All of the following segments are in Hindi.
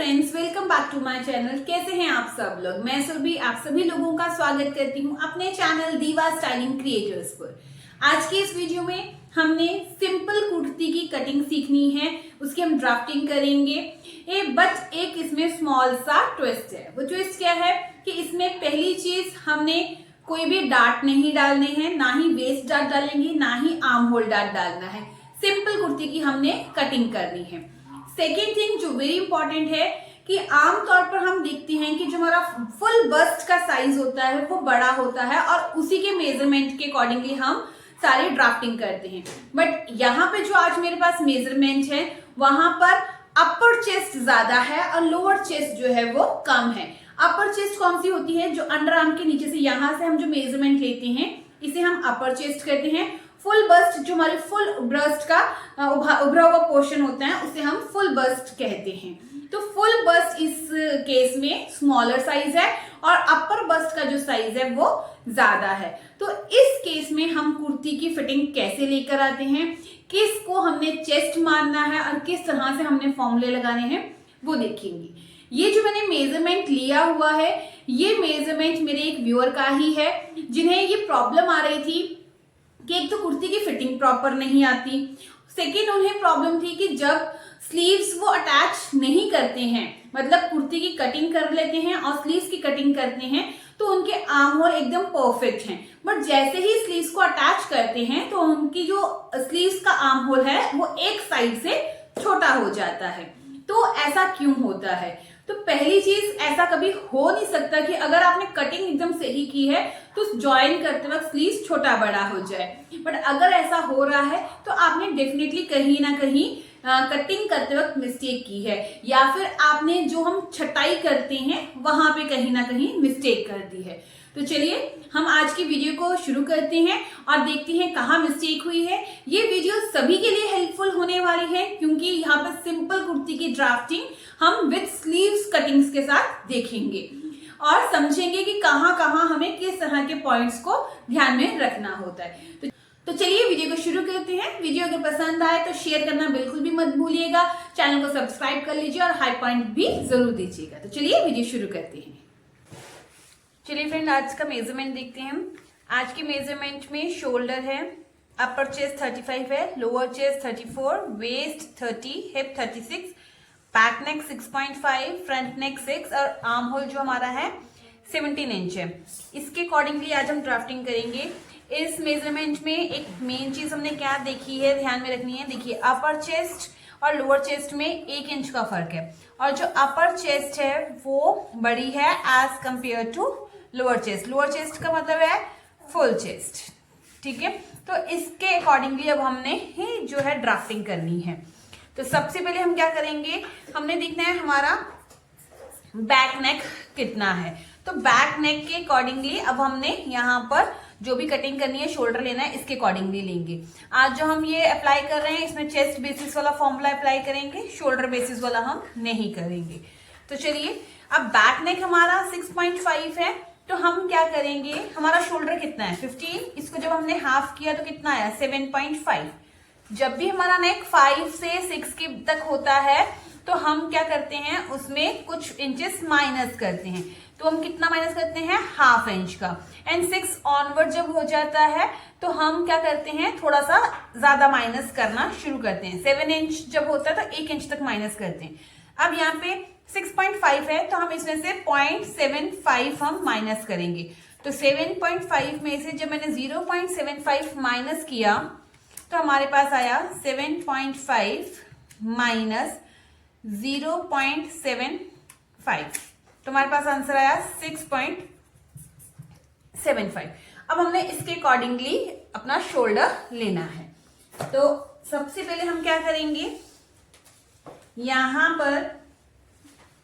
Friends, welcome back to my channel. कैसे हैं आप सब लोग? मैं सुरभि आप सभी लोगों का स्वागत करती हूं अपने चैनल दीवा स्टाइलिंग क्रिएटर्स पर। आज के इस वीडियो में हमने सिंपल कुर्ती की कटिंग सीखनी है, उसकी हम ड्राफ्टिंग करेंगे। बट एक इसमें स्मॉल सा ट्विस्ट है। वो ट्विस्ट क्या है कि इसमें पहली चीज हमने कोई भी डार्ट नहीं डालने हैं, ना ही वेस्ट डार्ट डालेंगे, ना ही आर्म होल डार्ट डालना है। सिंपल कुर्ती की हमने कटिंग करनी है। सेकेंड थिंग जो वेरी इंपॉर्टेंट है कि आमतौर पर हम देखते हैं कि जो हमारा फुल बस्ट का साइज होता है वो बड़ा होता है और उसी के मेजरमेंट के अकॉर्डिंगली हम सारी ड्राफ्टिंग करते हैं। बट यहाँ पे जो आज मेरे पास मेजरमेंट है वहां पर अपर चेस्ट ज्यादा है और लोअर चेस्ट जो है वो कम है। अपर चेस्ट कौन सी होती है? जो अंडर आर्म के नीचे से यहां से हम जो मेजरमेंट लेते हैं इसे हम अपर चेस्ट कहते हैं। फुल बस्ट जो हमारे फुल ब्रस्ट का उभरा हुआ पोर्शन होता है उसे हम फुल बस्ट कहते हैं। तो फुल बस्ट इस केस में स्मॉलर साइज है और अपर बस्ट का जो साइज है वो ज्यादा है। तो इस केस में हम कुर्ती की फिटिंग कैसे लेकर आते हैं, किसको हमने चेस्ट मारना है और किस तरह से हमने फॉर्मूले लगाने हैं वो देखेंगे। ये जो मैंने मेजरमेंट लिया हुआ है ये मेजरमेंट मेरे एक व्यूअर का ही है, जिन्हें ये प्रॉब्लम आ रही थी कि एक तो कुर्ती की फिटिंग प्रॉपर नहीं आती, सेकेंड उन्हें प्रॉब्लम थी कि जब स्लीव्स वो अटैच नहीं करते हैं, मतलब कुर्ती की कटिंग कर लेते हैं और स्लीव्स की कटिंग करते हैं तो उनके आर्म होल एकदम परफेक्ट हैं, बट जैसे ही स्लीव्स को अटैच करते हैं तो उनकी जो स्लीव्स का आर्म होल है वो एक साइड से छोटा हो जाता है। तो ऐसा क्यों होता है? तो पहली चीज, ऐसा कभी हो नहीं सकता कि अगर आपने कटिंग एकदम सही की है तो ज्वाइन करते वक्त स्लीव्स छोटा बड़ा हो जाए। बट अगर ऐसा हो रहा है तो आपने डेफिनेटली कहीं ना कहीं कटिंग करते वक्त मिस्टेक की है, या फिर आपने जो हम छटाई करते हैं वहां पे कहीं ना कहीं मिस्टेक कर दी है। तो चलिए हम आज की वीडियो को शुरू करते हैं और देखते हैं कहाँ मिस्टेक हुई है। ये वीडियो सभी के लिए हेल्पफुल होने वाली है क्योंकि यहाँ पर सिंपल कुर्ती की ड्राफ्टिंग हम विद स्लीव्स कटिंग्स के साथ देखेंगे और समझेंगे कि कहाँ कहाँ हमें किस तरह के पॉइंट्स को ध्यान में रखना होता है। तो चलिए वीडियो को शुरू करते हैं। वीडियो अगर पसंद आए तो शेयर करना बिल्कुल भी मत भूलिएगा, चैनल को सब्सक्राइब कर लीजिए और हाई पॉइंट भी जरूर दीजिएगा। तो चलिए वीडियो शुरू करते हैं। चलिए फ्रेंड, आज का मेजरमेंट देखते हैं हम। आज के मेजरमेंट में शोल्डर है, अपर चेस्ट 35 है, lower chest 34, waist 30, hip 36, back neck 6.5, front neck 6 और आर्म होल जो हमारा है 17 इंच है। इसके अकॉर्डिंगली आज हम ड्राफ्टिंग करेंगे। इस मेजरमेंट में एक मेन चीज हमने क्या देखी है, ध्यान में रखनी है। देखिए, अपर चेस्ट और लोअर चेस्ट में 1 इंच का फर्क है और जो अपर चेस्ट है वो बड़ी है as compare to lower chest. Lower chest का मतलब है फुल चेस्ट, ठीक है। तो इसके अकॉर्डिंगली अब हमने ही जो है ड्राफ्टिंग करनी है। तो सबसे पहले हम क्या करेंगे, हमने देखना है हमारा बैक नेक कितना है। तो बैक नेक के अकॉर्डिंगली अब हमने यहाँ पर जो भी कटिंग करनी है, शोल्डर लेना है, इसके अकॉर्डिंगली लेंगे। आज जो हम ये अप्लाई कर रहे हैं इसमें चेस्ट बेसिस वाला फॉर्मूला अप्लाई करेंगे, शोल्डर बेसिस वाला हम नहीं करेंगे। तो चलिए, अब बैक नेक हमारा 6.5 है तो हम क्या करेंगे, हमारा शोल्डर कितना है 15, इसको जब हमने हाफ किया तो कितना आया 7.5। जब भी हमारा नेक 5 से 6 के तक होता है तो हम क्या करते हैं, उसमें कुछ इंचेस माइनस करते हैं। तो हम कितना माइनस करते हैं, ½ इंच का। एंड 6 ऑनवर्ड जब हो जाता है तो हम क्या करते हैं, थोड़ा सा ज्यादा माइनस करना शुरू करते हैं। 7 इंच जब होता है तो 1 इंच तक माइनस करते हैं। अब यहाँ पे 6.5 है तो हम इसमें से 0.75 हम माइनस करेंगे। तो 7.5 में से जब मैंने 0.75 माइनस किया तो हमारे पास आया 7.5 माइनस 0.75, तो हमारे पास आंसर आया 6.75। अब हमने इसके अकॉर्डिंगली अपना शोल्डर लेना है। तो सबसे पहले हम क्या करेंगे, यहां पर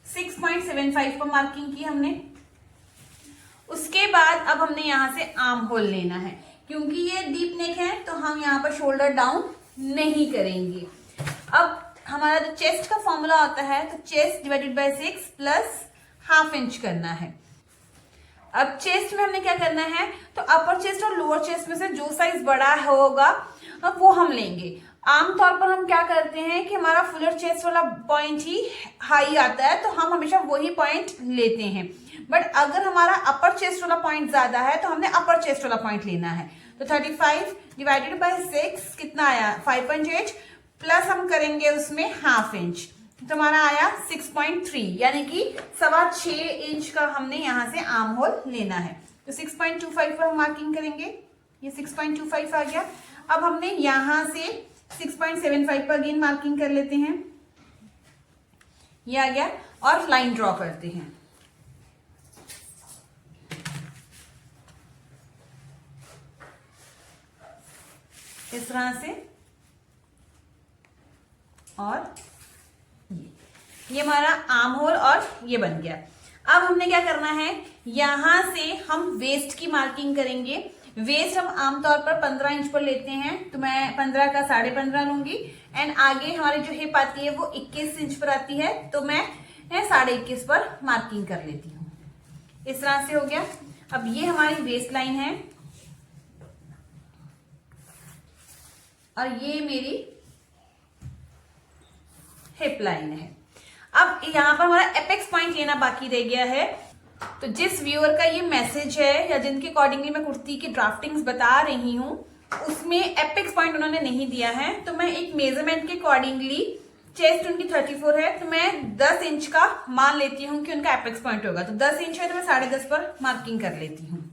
6.75 पर मार्किंग की हमने। उसके बाद अब हमने यहां से आर्म होल लेना है। क्योंकि ये डीप नेक है तो हम यहाँ पर शोल्डर डाउन नहीं करेंगे। अब हमारा जो चेस्ट का फॉर्मूला होता है तो chest divided by 6 plus ½ inch करना है। अब चेस्ट में हमने क्या करना है, तो अपर चेस्ट और लोअर चेस्ट में से जो साइज बड़ा होगा अब वो हम लेंगे। आमतौर पर हम क्या करते हैं कि हमारा फुलर चेस्ट वाला पॉइंट ही हाई आता है, तो हम हमेशा वही पॉइंट लेते हैं। बट अगर हमारा अपर चेस्ट वाला पॉइंट ज्यादा है तो हमने अपर चेस्ट वाला पॉइंट लेना है। तो 35 डिवाइडेड बाय 6 कितना आया, 5.8 प्लस हम करेंगे उसमें ½ इंच, तो हमारा आया 6.3, यानी कि 6.25 इंच का हमने यहाँ से आर्म होल लेना है। तो 6.25 पर हम मार्किंग करेंगे, ये 6.25 आ गया। अब हमने यहां से 6.75 पर अगेन मार्किंग कर लेते हैं, ये आ गया, और लाइन ड्रॉ करते हैं। इस तरह से, और ये हमारा आर्म होल और ये बन गया। अब हमने क्या करना है, यहां से हम वेस्ट की मार्किंग करेंगे। वेस्ट हम आमतौर पर 15 इंच पर लेते हैं, तो मैं 15 का 15.5 लूंगी। एंड आगे हमारी जो हिप आती है वो 21 इंच पर आती है, तो मैं 21.5 पर मार्किंग कर लेती हूँ। इस तरह से हो गया। अब ये हमारी वेस्ट लाइन है और ये मेरी हिप लाइन है। अब यहाँ पर हमारा एपेक्स पॉइंट लेना बाकी रह गया है। तो जिस व्यूअर का ये मैसेज है या जिनके अकॉर्डिंगली मैं कुर्ती की ड्राफ्टिंग्स बता रही हूँ, उसमें एपेक्स पॉइंट उन्होंने नहीं दिया है, तो मैं एक मेजरमेंट के अकॉर्डिंगली, चेस्ट उनकी 34 है, तो मैं 10 इंच का मान लेती हूँ कि उनका एपेक्स पॉइंट होगा। तो 10 इंच है तो मैं 10.5 पर मार्किंग कर लेती हूँ।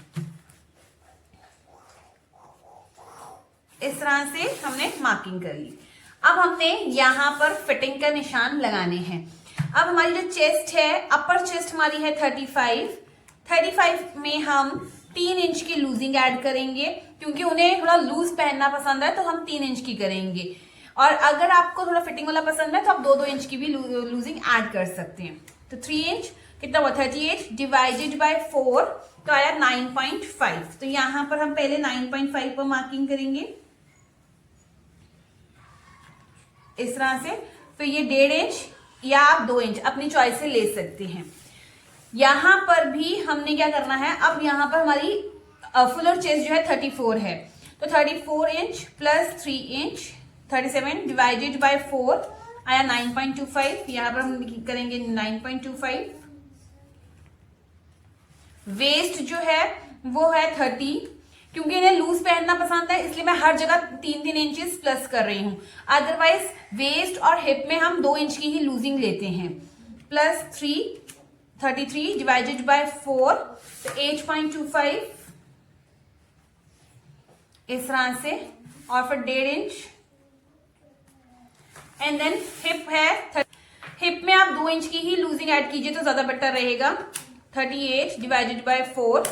इस तरह से हमने मार्किंग कर ली। अब हमने यहाँ पर फिटिंग का निशान लगाने हैं। अब हमारी जो चेस्ट है, अपर चेस्ट हमारी है 35 में हम 3 इंच की लूजिंग ऐड करेंगे, क्योंकि उन्हें थोड़ा लूज पहनना पसंद है, तो हम 3 इंच की करेंगे। और अगर आपको थोड़ा फिटिंग वाला पसंद है तो आप 2-2 इंच की भी लूजिंग ऐड कर सकते हैं। तो 3 इंच कितना हुआ, 38 डिवाइडेड बाय 4, तो आया 9.5। तो यहाँ पर हम पहले 9.5 पर मार्किंग करेंगे इस तरह से। फिर ये 1.5 इंच या आप 2 इंच अपनी चॉइस से ले सकते हैं। यहां पर भी हमने क्या करना है, अब यहां पर हमारी फुलर चेस्ट जो है 34 है, तो 34 inch plus 3 inch 37 divided by 4 आया 9.25। यहां पर हम करेंगे 9.25। वेस्ट जो है वो है 30, क्योंकि इन्हें लूज पहनना पसंद है इसलिए मैं हर जगह 3-3 इंचेस प्लस कर रही हूं। अदरवाइज वेस्ट और हिप में हम 2 इंच की ही लूजिंग लेते हैं। प्लस 33 डिवाइडेड बाय 4, तो 8.25 इस तरह से, और फिर 1.5 इंच। एंड देन हिप है, हिप में आप 2 इंच की ही लूजिंग ऐड कीजिए तो ज्यादा बेटर रहेगा। 38 डिवाइडेड बाय 4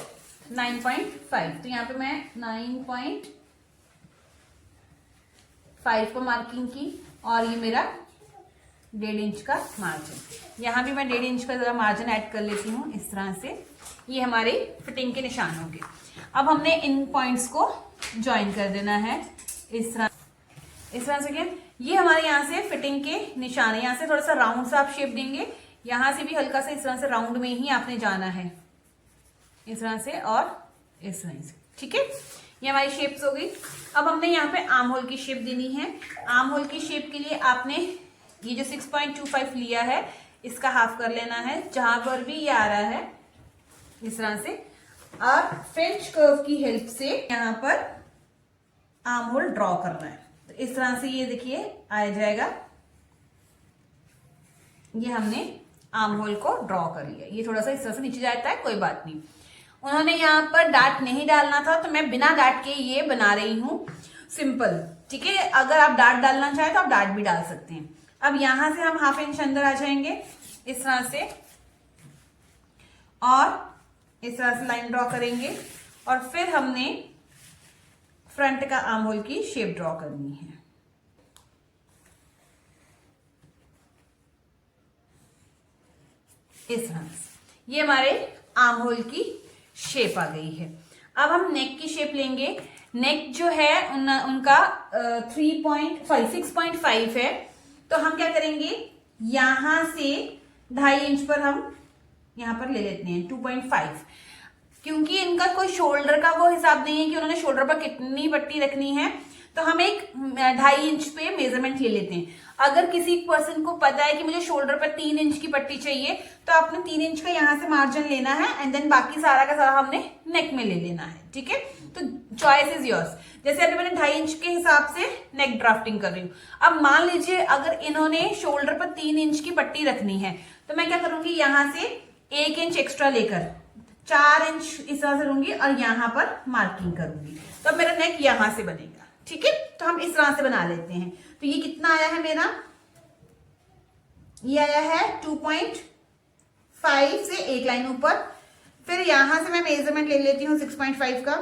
9.5, तो यहाँ पे मैं 9.5 पर मार्किंग की, और ये मेरा 1.5 इंच का मार्जिन। यहाँ भी मैं 1.5 इंच का जरा मार्जिन ऐड कर लेती हूँ इस तरह से। ये हमारे फिटिंग के निशान होंगे। अब हमने इन पॉइंट्स को ज्वाइन कर देना है इस तरह से। क्या ये हमारे यहाँ से फिटिंग के निशान है। यहाँ से थोड़ा सा राउंड सा आप शेप देंगे, यहाँ से भी हल्का सा इस तरह से राउंड में ही आपने जाना है इस तरह से और इस तरह से। ठीक है, ये हमारी शेप्स हो गई। अब हमने यहाँ पे आर्म होल की शेप देनी है। आर्म होल की शेप के लिए आपने ये जो 6.25 लिया है इसका हाफ कर लेना है, जहां पर भी ये आ रहा है इस तरह से। और फ्रेंच कर्व की हेल्प से यहाँ पर आर्म होल ड्रॉ करना है। तो इस तरह से ये देखिए आ जाएगा। ये हमने आर्म होल को ड्रॉ कर लिया। ये थोड़ा सा इस तरह से नीचे जाता है, कोई बात नहीं। उन्होंने यहाँ पर डार्ट नहीं डालना था तो मैं बिना डार्ट के ये बना रही हूँ सिंपल। ठीक है, अगर आप डार्ट डालना चाहें तो आप डार्ट भी डाल सकते हैं। अब यहां से हम ½ इंच अंदर आ जाएंगे इस तरह से, और इस तरह से लाइन ड्रॉ करेंगे, और फिर हमने फ्रंट का आर्म होल की शेप ड्रॉ करनी है इस तरह से। ये हमारे आर्म होल की शेप आ गई है। अब हम नेक की शेप लेंगे। नेक जो है उनका 6.5 है, तो हम क्या करेंगे, यहां से 2.5 इंच पर हम यहां पर ले लेते हैं 2.5, क्योंकि इनका कोई शोल्डर का वो हिसाब नहीं है कि उन्होंने शोल्डर पर कितनी पट्टी रखनी है। तो हम एक 2.5 इंच पे मेजरमेंट ले लेते हैं। अगर किसी पर्सन को पता है कि मुझे शोल्डर पर 3 इंच की पट्टी चाहिए, तो आपने 3 इंच का यहाँ से मार्जिन लेना है एंड देन बाकी सारा का सारा हमने नेक में ले लेना है। ठीक है, तो चॉइस इज योर्स। जैसे अभी मैंने 2.5 इंच के हिसाब से नेक ड्राफ्टिंग कर रही हूँ। अब मान लीजिए अगर इन्होंने शोल्डर पर 3 इंच की पट्टी रखनी है, तो मैं क्या करूंगी, यहाँ से 1 इंच एक्स्ट्रा लेकर 4 इंच इस तरह से लूंगी और यहाँ पर मार्किंग करूंगी, तो मेरा नेक यहाँ से बनेगा। ठीक है, तो हम इस तरह से बना लेते हैं। तो ये कितना आया है मेरा, ये आया है 2.5 से एक लाइन ऊपर। फिर यहां से मैं मेजरमेंट ले लेती हूँ 6.5 का।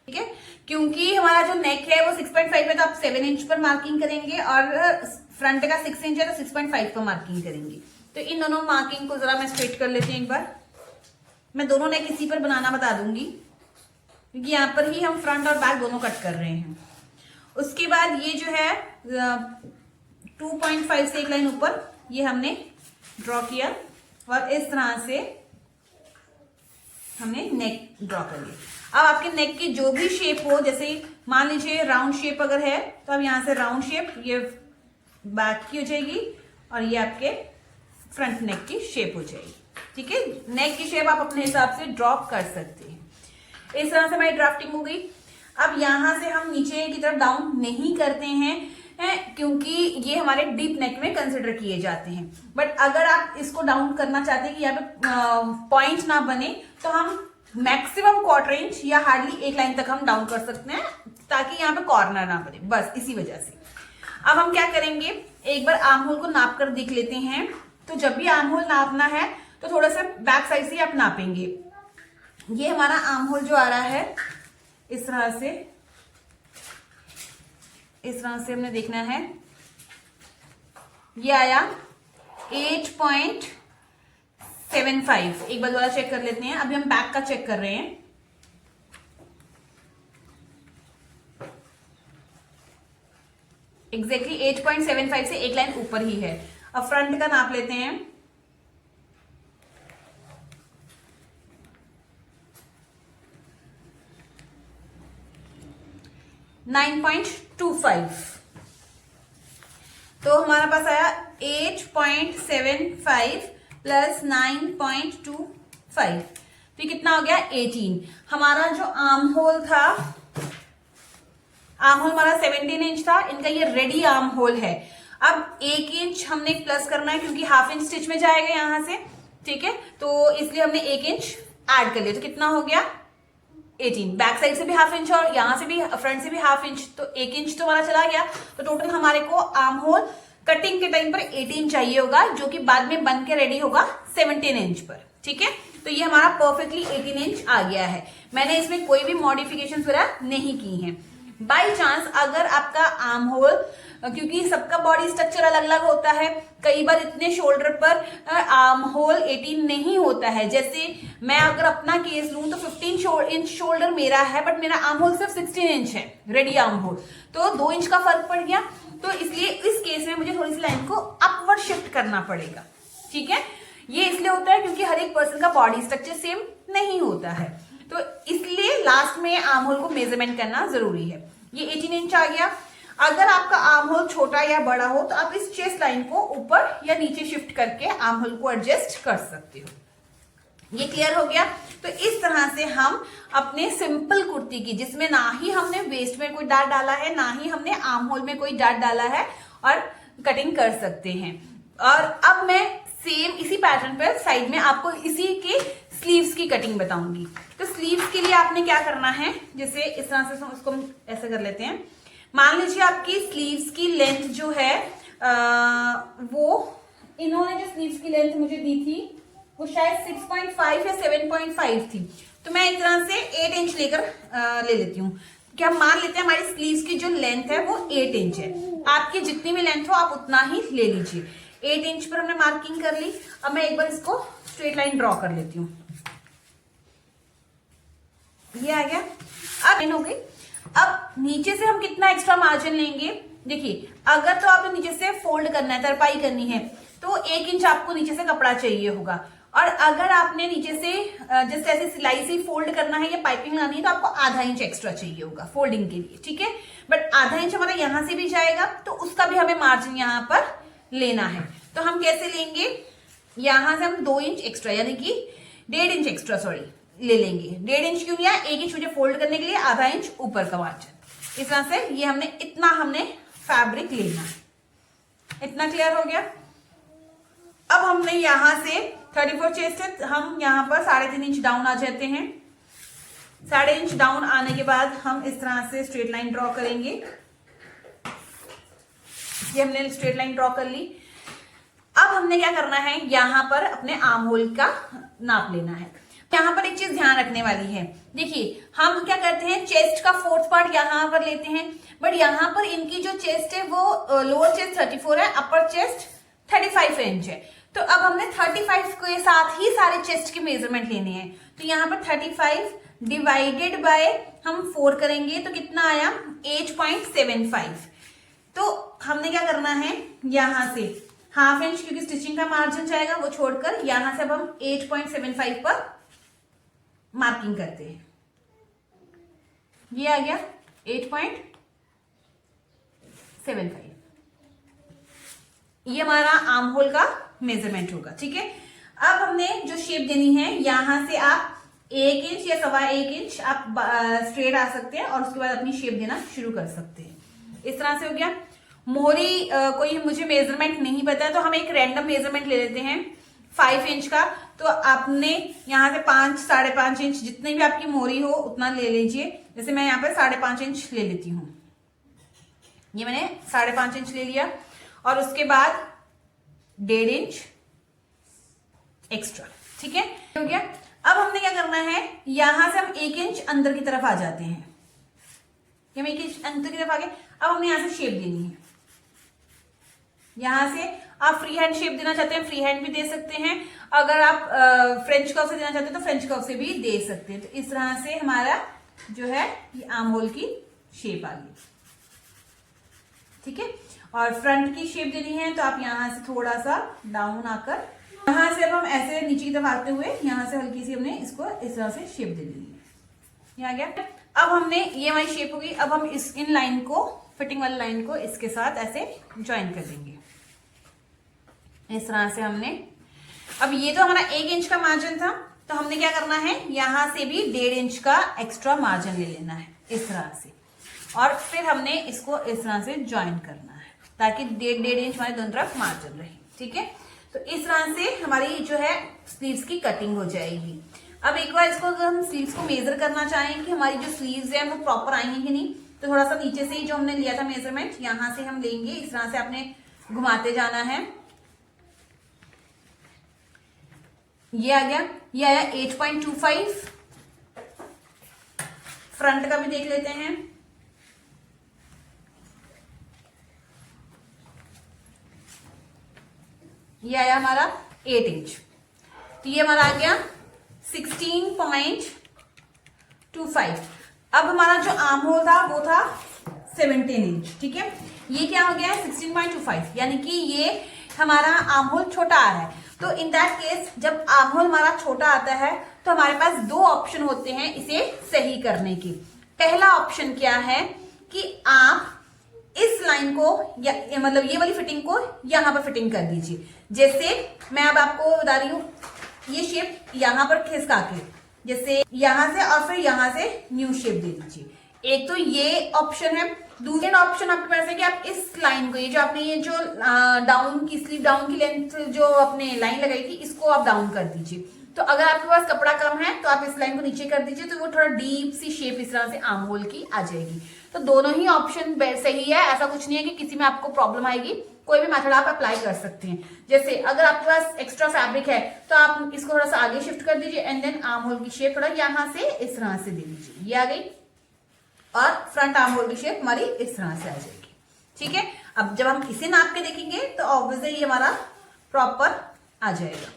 ठीक है, क्योंकि हमारा जो नेक है वो 6.5 है, तो आप 7 इंच पर मार्किंग करेंगे और फ्रंट का 6 इंच है तो 6.5 पर मार्किंग करेंगे। तो इन दोनों मार्किंग को जरा मैं स्ट्रेट कर लेती हूँ एक बार। मैं दोनों नेक इसी पर बनाना बता दूंगी, क्योंकि यहाँ पर ही हम फ्रंट और बैक दोनों कट कर रहे हैं। उसके बाद ये जो है 2.5 से एक लाइन ऊपर ये हमने ड्रॉ किया और इस तरह से हमने नेक ड्रॉ कर लिया। अब आपके नेक की जो भी शेप हो, जैसे मान लीजिए राउंड शेप अगर है तो अब यहाँ से राउंड शेप ये बैक की हो जाएगी और ये आपके फ्रंट नेक की शेप हो जाएगी। ठीक है, नेक की शेप आप अपने हिसाब से ड्रॉ कर सकते हैं। इस तरह से हमारी ड्राफ्टिंग हो गई। अब यहां से हम नीचे की तरफ डाउन नहीं करते हैं क्योंकि ये हमारे डीप नेक में कंसिडर किए जाते हैं। बट अगर आप इसको डाउन करना चाहते हैं कि यहाँ पे पॉइंट ना बने, तो हम मैक्सिमम 1/4 इंच या हार्डली 1 लाइन तक हम डाउन कर सकते हैं, ताकि यहाँ पे कॉर्नर ना बने, बस इसी वजह से। अब हम क्या करेंगे, एक बार आर्म होल को नाप कर देख लेते हैं। तो जब भी आर्म होल नापना है तो थोड़ा सा बैक साइड से आप नापेंगे। ये हमारा आर्म होल जो आ रहा है इस तरह से हमने देखना है। ये आया 8.75। एक बार दोबारा चेक कर लेते हैं। अभी हम बैक का चेक कर रहे हैं। एग्जैक्टली 8.75 से एक लाइन ऊपर ही है। अब फ्रंट का नाप लेते हैं। .25। तो हमारा पास आया 8.75 प्लस 9.25, तो कितना हो गया 18। हमारा जो आर्म होल था, आर्म होल हमारा 17 इंच था, इनका ये रेडी आर्म होल है। अब 1 इंच हमने प्लस करना है क्योंकि हाफ इंच स्टिच में जाएगा यहां से। ठीक है, तो इसलिए हमने 1 इंच ऐड कर लिया, तो कितना हो गया 18। बैक साइड से भी हाफ इंच और यहां से भी फ्रंट से भी हाफ इंच, तो 1 इंच तो हमारा चला गया। तो टोटल हमारे को आर्म होल कटिंग के टाइम पर 18 चाहिए होगा, जो कि बाद में बन के रेडी होगा 17 इंच पर। ठीक है, तो ये हमारा परफेक्टली 18 इंच आ गया है। मैंने इसमें कोई भी मॉडिफिकेशन वगैरह नहीं की है। बाई चांस अगर आपका आर्म होल, क्योंकि सबका बॉडी स्ट्रक्चर अलग अलग होता है, कई बार इतने शोल्डर पर आर्म होल 18 नहीं होता है। जैसे मैं अगर अपना केस लूं तो 15 इंच शोल्डर मेरा है, बट मेरा आर्म होल सिर्फ 16 इंच है, रेडी आर्म होल, तो 2 इंच का फर्क पड़ गया। तो इसलिए इस केस में मुझे थोड़ी सी लाइन को अपवर्ड शिफ्ट करना पड़ेगा। ठीक है, ये इसलिए होता है क्योंकि हर एक पर्सन का बॉडी स्ट्रक्चर सेम नहीं होता है, तो इसलिए लास्ट में आर्म होल को मेजरमेंट करना जरूरी है। ये 18 इंच आ गया। अगर आपका आर्म होल छोटा या बड़ा हो तो आप इस चेस्ट लाइन को ऊपर या नीचे शिफ्ट करके आर्म होल को एडजस्ट कर सकते हो। ये क्लियर हो गया। तो इस तरह से हम अपने सिंपल कुर्ती की, जिसमें ना ही हमने वेस्ट में कोई डार्ट डाला है, ना ही हमने आर्म होल में कोई डार्ट डाला है, और कटिंग कर सकते हैं। और अब मैं सेम इसी पैटर्न पर साइड में आपको इसी के स्लीव्स की कटिंग बताऊंगी। तो स्लीव्स के लिए आपने क्या करना है, जैसे इस तरह से उसको हम ऐसे कर लेते हैं। मान लीजिए आपकी स्लीव्स की लेंथ जो है वो, इन्होंने जो स्लीव्स की लेंथ मुझे दी थी वो शायद 6.5 या 7.5 थी, तो मैं इस तरह से 8 इंच लेकर ले लेती हूँ। क्या मान लेते हैं हमारी स्लीव्स की जो लेंथ है वो 8 इंच है। आपकी जितनी भी लेंथ हो आप उतना ही ले लीजिए। 8 इंच पर हमने मार्किंग कर ली। अब मैं एक बार इसको स्ट्रेट लाइन ड्रॉ कर लेती हूँ। ये आ गया, अब लाइन हो गई। अब नीचे से हम कितना एक्स्ट्रा मार्जिन लेंगे, देखिए अगर तो आपको नीचे से फोल्ड करना है, तरपाई करनी है, तो 1 इंच आपको नीचे से कपड़ा चाहिए होगा। और अगर आपने नीचे से जैसे ऐसे सिलाई से फोल्ड करना है या पाइपिंग लानी है तो आपको आधा इंच एक्स्ट्रा चाहिए होगा फोल्डिंग के लिए, ठीक है। बट आधा इंच हमारा यहां से भी जाएगा तो उसका भी हमें मार्जिन यहां पर लेना है। तो हम कैसे लेंगे, यहां से हम 2 इंच एक्स्ट्रा यानी कि 1.5 इंच एक्स्ट्रा ले लेंगे। 1.5 इंच क्यों लिया, 1 इंच मुझे फोल्ड करने के लिए, आधा इंच ऊपर का मार्जिन। इस तरह से ये हमने फैब्रिक लेना है। इतना क्लियर हो गया। अब हमने यहां से 34 चेस्ट है, हम यहां पर 3.5 इंच डाउन आ जाते हैं। 3.5 इंच डाउन आने के बाद हम इस तरह से स्ट्रेट लाइन ड्रॉ करेंगे। ये हमने स्ट्रेट लाइन ड्रॉ कर ली। अब हमने क्या करना है, यहां पर अपने आर्म होल का नाप लेना है। यहां पर एक चीज ध्यान रखने वाली है, देखिए हम क्या करते हैं, चेस्ट का 4th पार्ट यहां पर लेते हैं, बट यहां पर इनकी जो चेस्ट है वो लोअर चेस्ट 34 है, अपर चेस्ट 35 इंच है। तो अब हमने 35 के साथ ही सारे चेस्ट के मेजरमेंट लेने हैं। तो यहां पर 35 डिवाइडेड बाय हम 4 करेंगे तो कितना आया 8.75। तो हमने क्या करना है, यहां से ½ इंच क्योंकि स्टिचिंग का मार्जिन जाएगा वो छोड़कर यहां से अब हम 8.75 पर मार्किंग करते हैं। ये आ गया 8.75। ये हमारा आर्म होल का मेजरमेंट होगा, ठीक है। अब हमने जो शेप देनी है, यहां से आप 1 इंच या 1.25 इंच आप स्ट्रेट आ सकते हैं और उसके बाद अपनी शेप देना शुरू कर सकते हैं। इस तरह से हो गया। मोहरी कोई मुझे मेजरमेंट नहीं पता है तो हम एक रैंडम मेजरमेंट ले लेते हैं 5 इंच का। तो आपने यहां से 5, 5.5 इंच जितनी भी आपकी मोहरी हो उतना ले लीजिए। जैसे मैं यहाँ पे 5.5 इंच ले लेती हूँ। ये मैंने 5.5 इंच ले लिया और उसके बाद 1.5 इंच एक्स्ट्रा, ठीक है, हो गया। अब हमने क्या करना है, यहां से हम 1 इंच अंदर की तरफ आ जाते हैं। हम 1 इंच अंदर की तरफ आ गए। अब हमने यहां से शेप देनी है। यहां से आप फ्री हैंड शेप देना चाहते हैं, फ्री हैंड भी दे सकते हैं। अगर आप फ्रेंच कर्व से देना चाहते हैं तो फ्रेंच कर्व से भी दे सकते हैं। तो इस तरह से हमारा जो है ये आर्म होल की शेप आ गई, ठीक है। और फ्रंट की शेप देनी है तो आप यहां से थोड़ा सा डाउन आकर यहां से अब हम ऐसे नीचे की तरफ आते हुए यहां से हल्की सी हमने इसको इस तरह से शेप दे देनी है। ये आ गया। अब हमने ये हमारी शेप हो गई। अब हम इन लाइन को, फिटिंग वाली लाइन को इसके साथ ऐसे ज्वाइन कर देंगे। इस तरह से हमने, अब ये तो हमारा 1 इंच का मार्जिन था तो हमने क्या करना है, यहां से भी 1.5 इंच का एक्स्ट्रा मार्जिन ले लेना है इस तरह से। और फिर हमने इसको इस तरह से ज्वाइन करना है ताकि 1.5 इंच हमारे दोनों तरफ मार्जिन रहे, ठीक है। तो इस तरह से हमारी जो है स्लीव्स की कटिंग हो जाएगी। अब एक बार इसको अगर हम स्लीव्स को मेजर करना चाहें कि हमारी जो स्लीव्स है वो प्रॉपर आई हैं कि नहीं, तो थोड़ा सा नीचे से ही जो हमने लिया था मेजरमेंट यहां से हम लेंगे। इस तरह से आपने घुमाते जाना है। ये आ गया, ये आया 8.25। फ्रंट का भी देख लेते हैं। ये आया हमारा 8 इंच। तो ये हमारा आ गया 16.25। अब हमारा जो आर्म होल था वो था 17 इंच, ठीक है। ये क्या हो गया 16.25, यानी कि ये हमारा आर्म होल छोटा आ रहा है। तो इन दैट केस जब आर्म होल हमारा छोटा आता है तो हमारे पास 2 ऑप्शन होते हैं इसे सही करने की। पहला ऑप्शन क्या है कि आप इस लाइन को या मतलब ये वाली फिटिंग को यहां पर फिटिंग कर दीजिए। जैसे मैं अब आपको बता रही हूं, ये शेप यहां पर खिसका के जैसे यहां से और फिर यहां से न्यू शेप दे दीजिए। एक तो ये ऑप्शन है। दूसरा ऑप्शन आपके पास है कि आप इस लाइन को, ये जो आपने ये जो डाउन की स्लीव डाउन की लेंथ जो आपने लाइन लगाई थी इसको आप डाउन कर दीजिए। तो अगर आपके पास कपड़ा कम है तो आप इस लाइन को नीचे कर दीजिए तो वो थोड़ा डीप सी शेप इस तरह से आर्म होल की आ जाएगी। तो दोनों ही ऑप्शन सही है, ऐसा कुछ नहीं है कि किसी में आपको प्रॉब्लम आएगी। कोई भी मेथड आप अप्लाई कर सकते हैं। जैसे अगर आपके पास एक्स्ट्रा फैब्रिक है तो आप इसको थोड़ा सा आगे शिफ्ट कर दीजिए एंड देन आर्म होल की शेप थोड़ा यहां से इस तरह से दे दीजिए। ये आ गई और फ्रंट आर्म होल की शेप हमारी इस तरह से आ जाएगी, ठीक है। अब जब हम इसे नाप के देखेंगे तो ऑब्वियसली ये हमारा प्रॉपर आ जाएगा।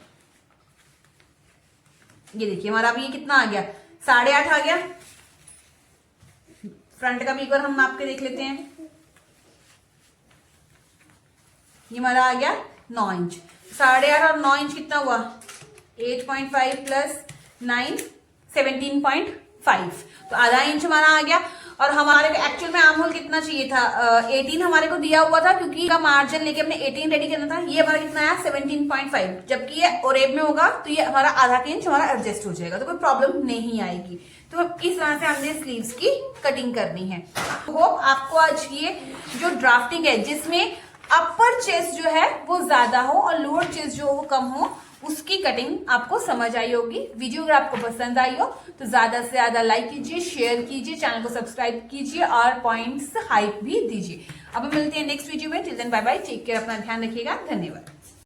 ये देखिए हमारा अब ये कितना आ गया 8.5 आ गया। फ्रंट का भी एक बार हम नाप के देख लेते हैं। ये हमारा आ गया 9 इंच। 8.5 और 9 इंच कितना हुआ 8.5 प्लस 9 17.5, तो आधा इंच हमारा आ गया। और हमारे को एक्चुअल में आर्म होल कितना चाहिए था, 18 हमारे को दिया हुआ था, क्योंकि का मार्जिन लेके हमने 18 रेडी करना था। ये हमारा कितना आया 17.5, जबकि ये ओरेब में होगा तो ये हमारा आधा इंच हमारा एडजस्ट हो जाएगा, तो कोई प्रॉब्लम नहीं आएगी। तो इस तरह से हमने स्लीव्स की कटिंग करनी है। होप आपको आज ये जो ड्राफ्टिंग है जिसमें अपर चेस्ट जो है वो ज्यादा हो और लोअर चेस्ट जो वो कम हो, उसकी कटिंग आपको समझ आई होगी। वीडियो अगर आपको पसंद आई हो तो ज्यादा से ज्यादा लाइक कीजिए, शेयर कीजिए, चैनल को सब्सक्राइब कीजिए और पॉइंट्स हाइप भी दीजिए। अब हम मिलते हैं नेक्स्ट वीडियो में। Till then bye bye, take care, अपना ध्यान रखिएगा, धन्यवाद।